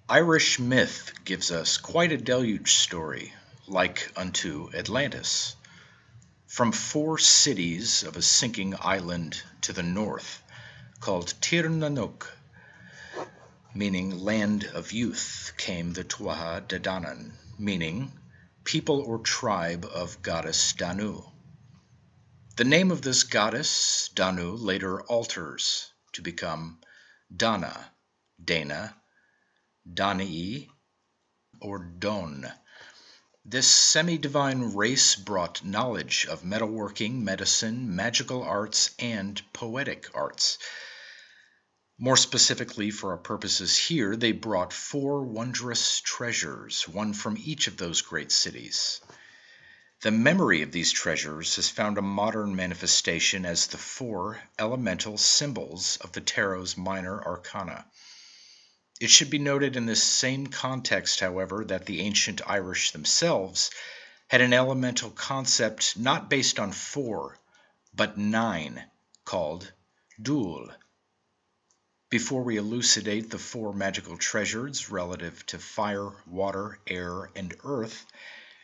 Irish myth gives us quite a deluge story, like unto Atlantis. From 4 cities of a sinking island to the north, called Tir na nOg, meaning land of youth, came the Tuatha De Danann, meaning people or tribe of goddess Danu. The name of this goddess, Danu, later alters to become Dana, Dana, Danii, or Don. This semi-divine race brought knowledge of metalworking, medicine, magical arts, and poetic arts. More specifically, for our purposes here, they brought 4 wondrous treasures, one from each of those great cities. The memory of these treasures has found a modern manifestation as the 4 elemental symbols of the tarot's Minor Arcana. It should be noted in this same context, however, that the ancient Irish themselves had an elemental concept not based on 4, but 9, called Dúil. Before we elucidate the 4 magical treasures relative to fire, water, air, and earth,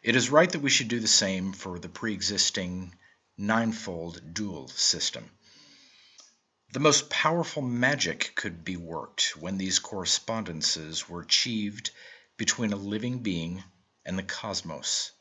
it is right that we should do the same for the pre-existing 9-fold Dúil system. The most powerful magic could be worked when these correspondences were achieved between a living being and the cosmos.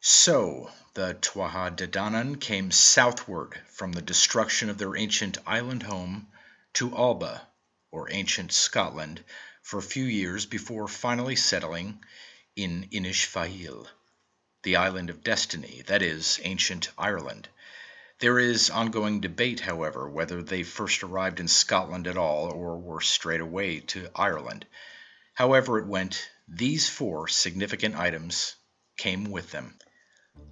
So, the Tuatha De Danann came southward from the destruction of their ancient island home to Alba, or ancient Scotland, for a few years before finally settling in Inishfail, the island of destiny, that is, ancient Ireland. There is ongoing debate, however, whether they first arrived in Scotland at all or were straight away to Ireland. However it went, these 4 significant items came with them.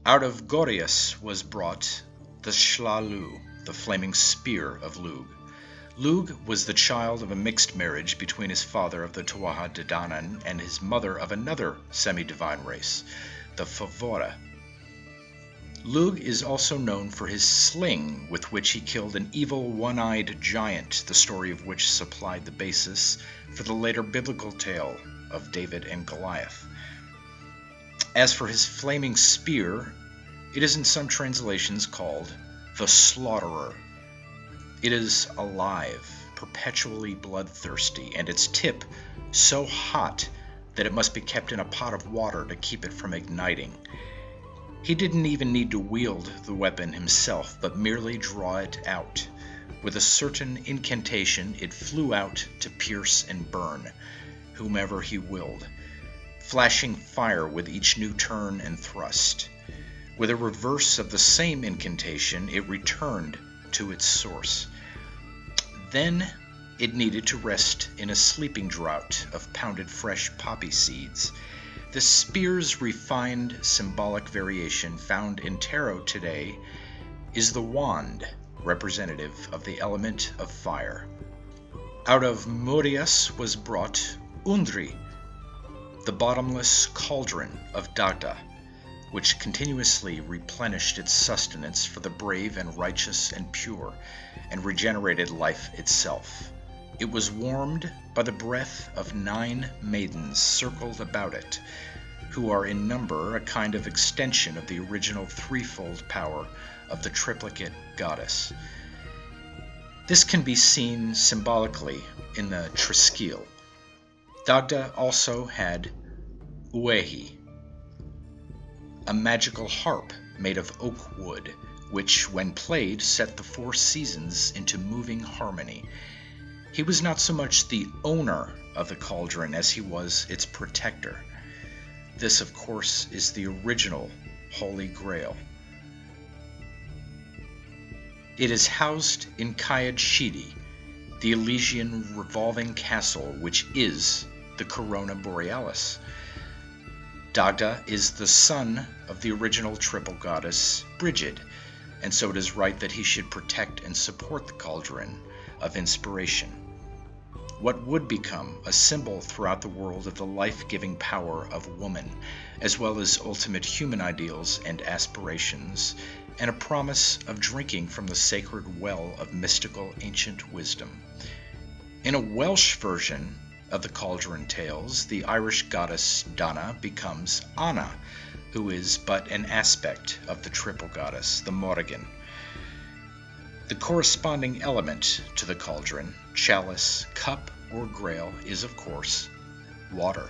Out of Gorias was brought the Shlalu, the flaming spear of Lugh. Lugh was the child of a mixed marriage between his father of the Tuatha De Danann and his mother of another semi-divine race, the Fomora. Lugh is also known for his sling, with which he killed an evil one-eyed giant, the story of which supplied the basis for the later biblical tale of David and Goliath. As for his flaming spear, it is in some translations called the Slaughterer. It is alive, perpetually bloodthirsty, and its tip so hot that it must be kept in a pot of water to keep it from igniting. He didn't even need to wield the weapon himself, but merely draw it out. With a certain incantation, it flew out to pierce and burn whomever he willed, flashing fire with each new turn and thrust. With a reverse of the same incantation, it returned to its source. Then it needed to rest in a sleeping draught of pounded fresh poppy seeds. The spear's refined symbolic variation found in tarot today is the wand, representative of the element of fire. Out of Murias was brought Undri, the bottomless cauldron of Dagda, which continuously replenished its sustenance for the brave and righteous and pure, and regenerated life itself. It was warmed by the breath of 9 maidens circled about it, who are in number a kind of extension of the original threefold power of the triplicate goddess. This can be seen symbolically in the Triskele. Dagda also had Uehi, a magical harp made of oak wood, which, when played, set the 4 seasons into moving harmony. He was not so much the owner of the cauldron as he was its protector. This, of course, is the original Holy Grail. It is housed in Caiad Shidi, the Elysian revolving castle which is the Corona Borealis. Dagda is the son of the original triple goddess Brigid, and so it is right that he should protect and support the cauldron of inspiration. What would become a symbol throughout the world of the life-giving power of woman, as well as ultimate human ideals and aspirations, and a promise of drinking from the sacred well of mystical ancient wisdom. In a Welsh version of the cauldron tales, the Irish goddess Dana becomes Anna, who is but an aspect of the triple goddess, the Morrigan. The corresponding element to the cauldron, chalice, cup, or grail, is, of course, water.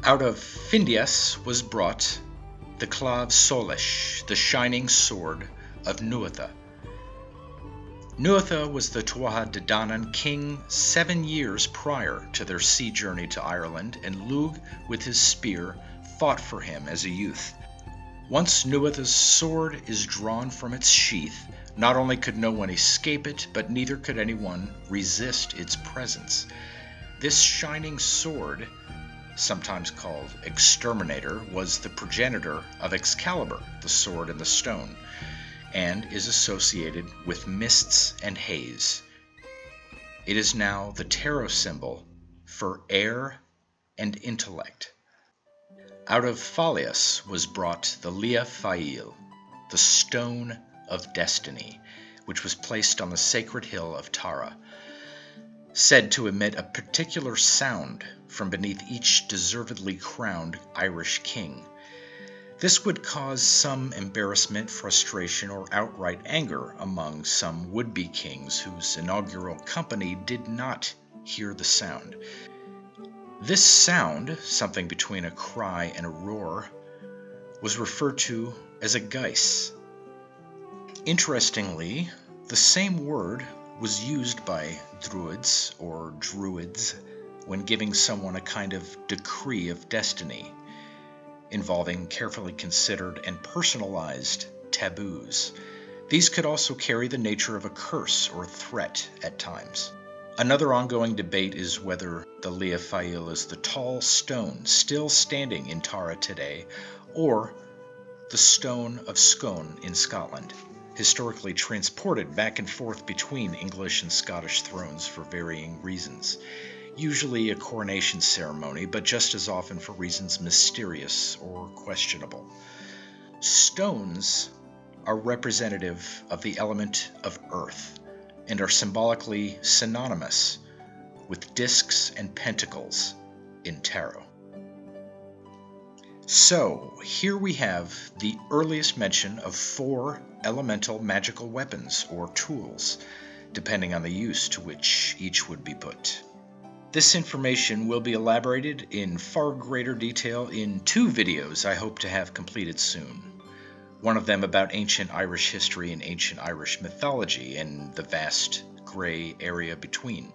Out of Findias was brought the Clav Solish, the shining sword of Nuada. Nuada was the Tuatha De Danann king 7 years prior to their sea journey to Ireland, and Lugh, with his spear, fought for him as a youth. Once Nuada's sword is drawn from its sheath, not only could no one escape it, but neither could anyone resist its presence. This shining sword, sometimes called Exterminator, was the progenitor of Excalibur, the sword and the stone, and is associated with mists and haze. It is now the tarot symbol for air and intellect. Out of Phalias was brought the Lia Fail, the stone of destiny, which was placed on the sacred hill of Tara, said to emit a particular sound from beneath each deservedly crowned Irish king. This would cause some embarrassment, frustration, or outright anger among some would-be kings whose inaugural company did not hear the sound. This sound, something between a cry and a roar, was referred to as a geis. Interestingly, the same word was used by druids or druids when giving someone a kind of decree of destiny, involving carefully considered and personalized taboos. These could also carry the nature of a curse or threat at times. Another ongoing debate is whether the Lia Fail is the tall stone still standing in Tara today, or the Stone of Scone in Scotland, historically transported back and forth between English and Scottish thrones for varying reasons, usually a coronation ceremony, but just as often for reasons mysterious or questionable. Stones are representative of the element of earth and are symbolically synonymous with discs and pentacles in tarot. So, here we have the earliest mention of 4 elemental magical weapons or tools, depending on the use to which each would be put. This information will be elaborated in far greater detail in 2 videos I hope to have completed soon. One of them about ancient Irish history and ancient Irish mythology and the vast gray area between.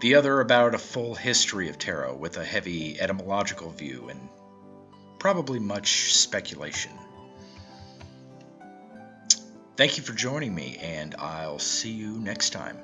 The other about a full history of tarot with a heavy etymological view and probably much speculation. Thank you for joining me, and I'll see you next time.